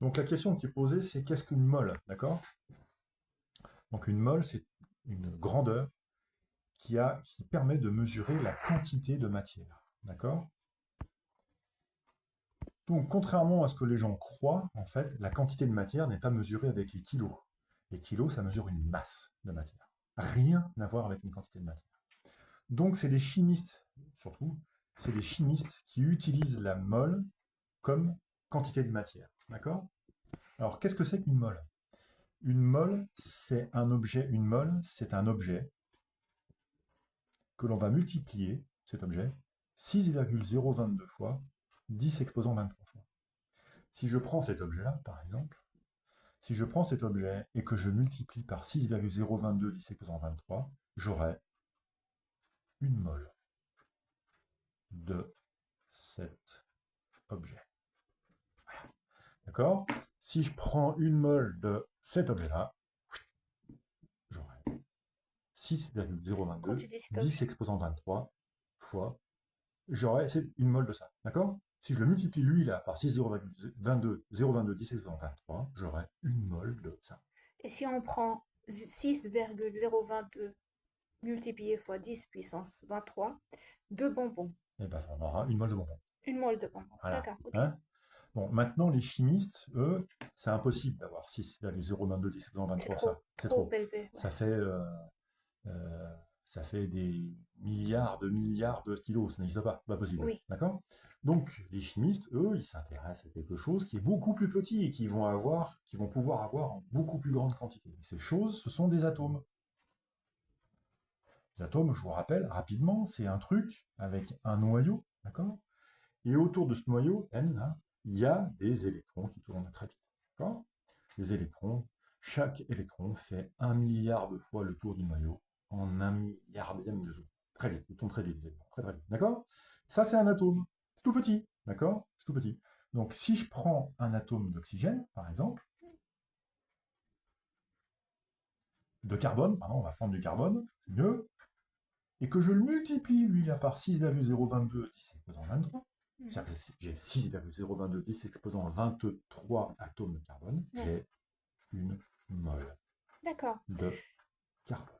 Donc la question qui est posée, c'est qu'est-ce qu'une mole, d'accord? Donc une mole, c'est une grandeur qui permet de mesurer la quantité de matière, d'accord? Donc contrairement à ce que les gens croient, en fait, la quantité de matière n'est pas mesurée avec les kilos. Les kilos, ça mesure une masse de matière. Rien à voir avec une quantité de matière. Donc c'est les chimistes, surtout, c'est les chimistes qui utilisent la mole comme quantité de matière, d'accord? Alors qu'est-ce que c'est qu'une mole? Une mole, c'est un objet, une mole, c'est un objet que l'on va multiplier, cet objet, 6,022 fois 10 exposant 23 fois. Si je prends cet objet-là, par exemple, si je prends cet objet et que je multiplie par 6,022 10 exposant 23, j'aurai une mole de cet objet. D'accord? Si je prends une mole de cet objet-là, j'aurai Quand 6,022 tu dis cet 10 objet. exposant 23 fois j'aurais une mole de ça. D'accord? Si je le multiplie lui là par 6,022 10 exposant 23, j'aurai une mole de ça. Et si on prend 6,022 multiplié fois 10 puissance 23, deux bonbons, Et bien ça on aura une mole de bonbons. une molle de bonbons. Voilà. D'accord, ok. Hein? Bon, maintenant les chimistes, eux, c'est impossible d'avoir 6,022 10 exposant C'est 23 trop, ça. C'est trop trop. élevé, ouais. Ça fait, euh, euh, ça fait des milliards de kilos, ça n'existe pas, c'est pas possible. Oui, D'accord? Donc, les chimistes, eux, ils s'intéressent à quelque chose qui est beaucoup plus petit et qui vont pouvoir avoir en beaucoup plus grande quantité. Et ces choses, ce sont des atomes. Les atomes, je vous rappelle rapidement, c'est un truc avec un noyau, d'accord? Et autour de ce noyau, N, là, il y a des électrons qui tournent très vite. D'accord? Les électrons, chaque électron fait 1 milliard de fois le tour du noyau en 1 milliardième de seconde. Très vite, ils tournent très vite, les électrons, très très vite. D'accord? Ça, c'est un atome. C'est tout petit. D'accord? C'est tout petit. Donc, si je prends un atome d'oxygène, par exemple, de carbone, pardon, on va prendre du carbone, c'est mieux, et que je le multiplie, lui, là, par 6,022 10 exposant 23, mhm, c'est-à-dire que j'ai 6,022 10 exposant 23 atomes de carbone, ouais. j'ai une mole D'accord. de carbone.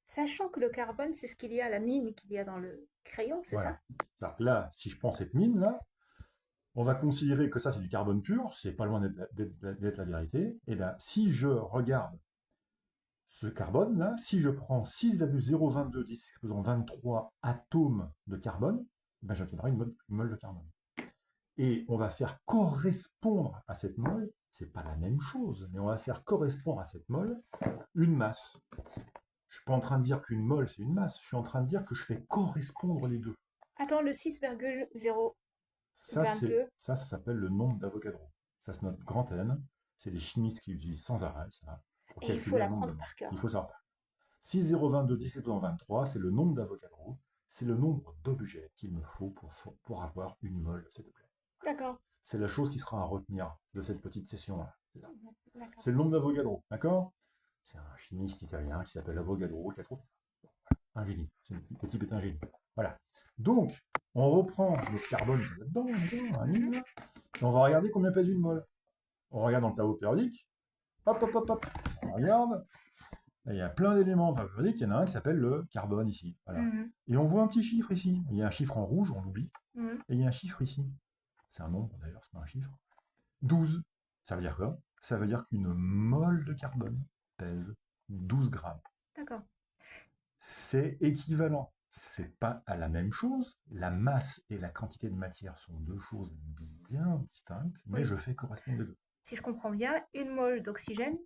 Sachant que le carbone, c'est ce qu'il y a, la mine qu'il y a dans le crayon, c'est ça? Voilà. Là, si je prends cette mine-là, on va considérer que ça, c'est du carbone pur, c'est pas loin d'être la vérité. Et bien, si je regarde ce carbone-là, si je prends 6,022 10 exposant 23 atomes de carbone, ben j'obtiendrai une mole de carbone. Et on va faire correspondre à cette mole, c'est pas la même chose, mais on va faire correspondre à cette mole une masse. Je suis pas en train de dire qu'une mole c'est une masse, je suis en train de dire que je fais correspondre les deux. Attends, le 6,022, Ça s'appelle le nombre d'Avogadro. Ça c'est notre grand N, c'est les chimistes qui l'utilisent sans arrêt, ça, pour et il faut calculer le nombre de l'apprendre moles. par Il faut cœur. savoir. 6,022 10 exposant 23, c'est le nombre d'Avogadro, c'est le nombre d'objets qu'il me faut pour avoir une mole de cet objet. D'accord. C'est la chose qui sera à retenir de cette petite session-là. Mhm, d'accord. C'est le nombre d'Avogadro, d'accord? C'est un chimiste italien qui s'appelle Avogadro qui a trouvé ça. Un génie. Le type est un génie. Voilà. Donc, on reprend notre carbone là-dedans, Mhm. et on va regarder combien pèse une mole. On regarde dans le tableau périodique. Hop, hop, hop, hop. On regarde. Là, il y a plein d'éléments dans le tableau périodique. Il y en a un qui s'appelle le carbone ici. Voilà. Mhm. Et on voit un petit chiffre ici. Il y a un chiffre en rouge, on l'oublie. Mhm. Et il y a un chiffre ici. C'est un nombre d'ailleurs, c'est pas un chiffre. 12. Ça veut dire quoi? Ça veut dire qu'une mole de carbone pèse 12 grammes. D'accord. C'est équivalent. C'est pas à la même chose. La masse et la quantité de matière sont deux choses bien distinctes, mais Oui. je fais correspondre les deux. Si je comprends bien, une mole d'oxygène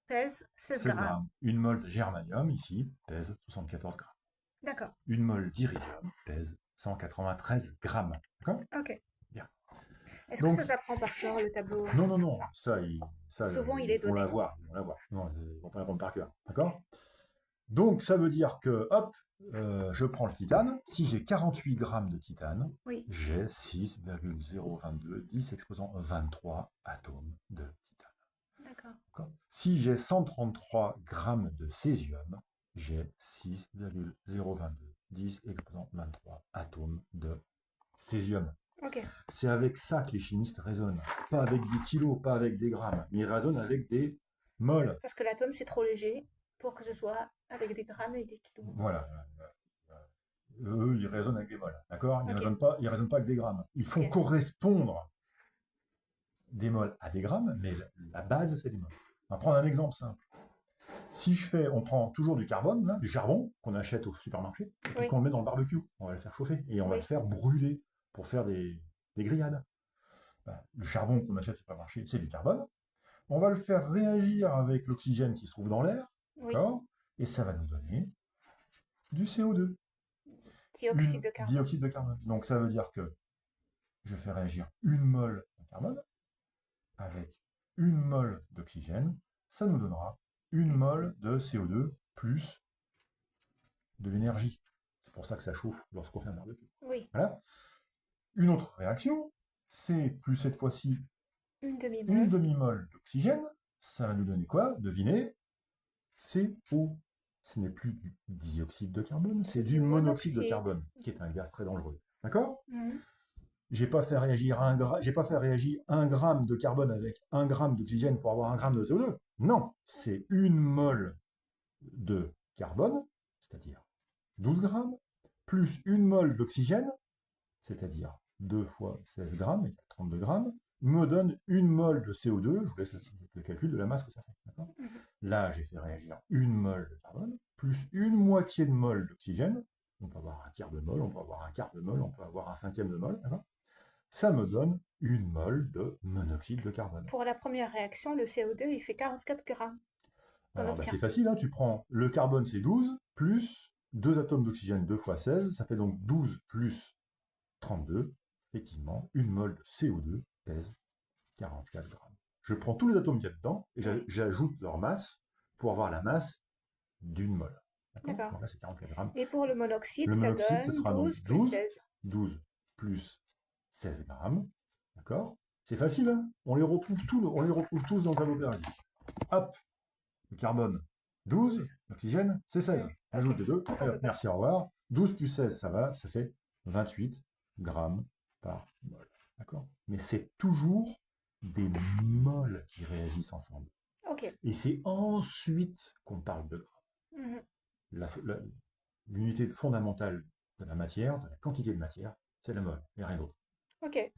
pèse 16 16 grammes. grammes. Une mole de germanium, ici, pèse 74 grammes. D'accord. Une mole d'iridium pèse 193 grammes. D'accord? Ok. Bien. Est-ce que Donc, ça s'apprend par cœur le tableau? non, non, non, Non. Souvent, il ils est vont donné. l'avoir, ils vont l'avoir. Non, ils vont pas l'apprendre par cœur. D'accord? Donc, ça veut dire que, hop, je prends le titane. Si j'ai 48 grammes de titane, Oui. j'ai 6,022 10 exposant 23 atomes de titane. D'accord. Si j'ai 133 grammes de césium, j'ai 6,022 10 exposant 23 atomes de césium. Ok. C'est avec ça que les chimistes raisonnent. Pas avec des kilos, pas avec des grammes, mais ils raisonnent avec des moles. Parce que l'atome, c'est trop léger pour que ce soit avec des grammes et des kilos. Voilà. Eux, ils raisonnent avec des moles. D'accord? Ok. Ils raisonnent pas avec des grammes. Ils font Ok. correspondre des moles à des grammes, mais la base, c'est des moles. On va prendre un exemple simple. Si on prend toujours du carbone, là, du charbon qu'on achète au supermarché, et puis Oui. qu'on le met dans le barbecue, on va le faire chauffer et on va le Oui. faire brûler pour faire des grillades. Ben, le charbon qu'on achète au supermarché, c'est du carbone. On va le faire réagir avec l'oxygène qui se trouve dans l'air, Oui. d'accord? Et ça va nous donner du CO2, Dioxyde une de carbone. dioxyde de carbone. Donc ça veut dire que je fais réagir une mole de carbone avec une mole d'oxygène, ça nous donnera une mole de CO2 plus de l'énergie. C'est pour ça que ça chauffe lorsqu'on fait un barbecue. Oui. Voilà. Une autre réaction, c'est plus cette fois-ci Une une demi-molle. demi-molle d'oxygène. Ça va nous donner quoi? Devinez, CO. Ce n'est plus du dioxyde de carbone, c'est C'est du du monoxyde de monoxyde. carbone, qui est un gaz très dangereux. D'accord? Mhm. J'ai pas fait réagir un gramme de carbone avec un gramme d'oxygène pour avoir un gramme de CO2. Non, c'est une mole de carbone, c'est-à-dire 12 grammes, plus une mole d'oxygène, c'est-à-dire 2 fois 16 grammes, égale 32 grammes, me donne une mole de CO2, je vous laisse le calcul de la masse que ça fait. Mhm. Là, j'ai fait réagir une mole de carbone, plus une moitié de mole d'oxygène, on peut avoir un quart de mole, on peut avoir un quart de mole, on peut avoir un cinquième de mole, ça me donne une mole de monoxyde de carbone. Pour la première réaction, le CO2, il fait 44 grammes qu'on Alors c'est obtient. facile, hein, tu prends le carbone c'est 12, plus 2 atomes d'oxygène 2 fois 16, ça fait donc 12 plus 32. Effectivement, une mole de CO2 pèse 44 grammes. Je prends tous les atomes qu'il y a dedans et Oui. j'ajoute leur masse pour avoir la masse d'une mole. D'accord? D'accord. Donc là, c'est 44 grammes. Et pour le monoxyde, Le ça monoxyde, ce donne sera donc 12 plus 12, 16. 12 plus 16 grammes. D'accord? C'est facile, hein? On les retrouve tous dans le tableau périodique. Hop, le carbone, 12, 12, l'oxygène, c'est 16. 16. Ok. Ajoute les deux, Donc on allez peut hop, passer. merci, au revoir. 12 plus 16, ça va, ça fait 28 grammes par mol. D'accord? Mais c'est toujours des moles qui réagissent ensemble. Ok. Et c'est ensuite qu'on parle de grammes. Mhm. L'unité fondamentale de la matière, de la quantité de matière, c'est le mol, et rien d'autre. Ok.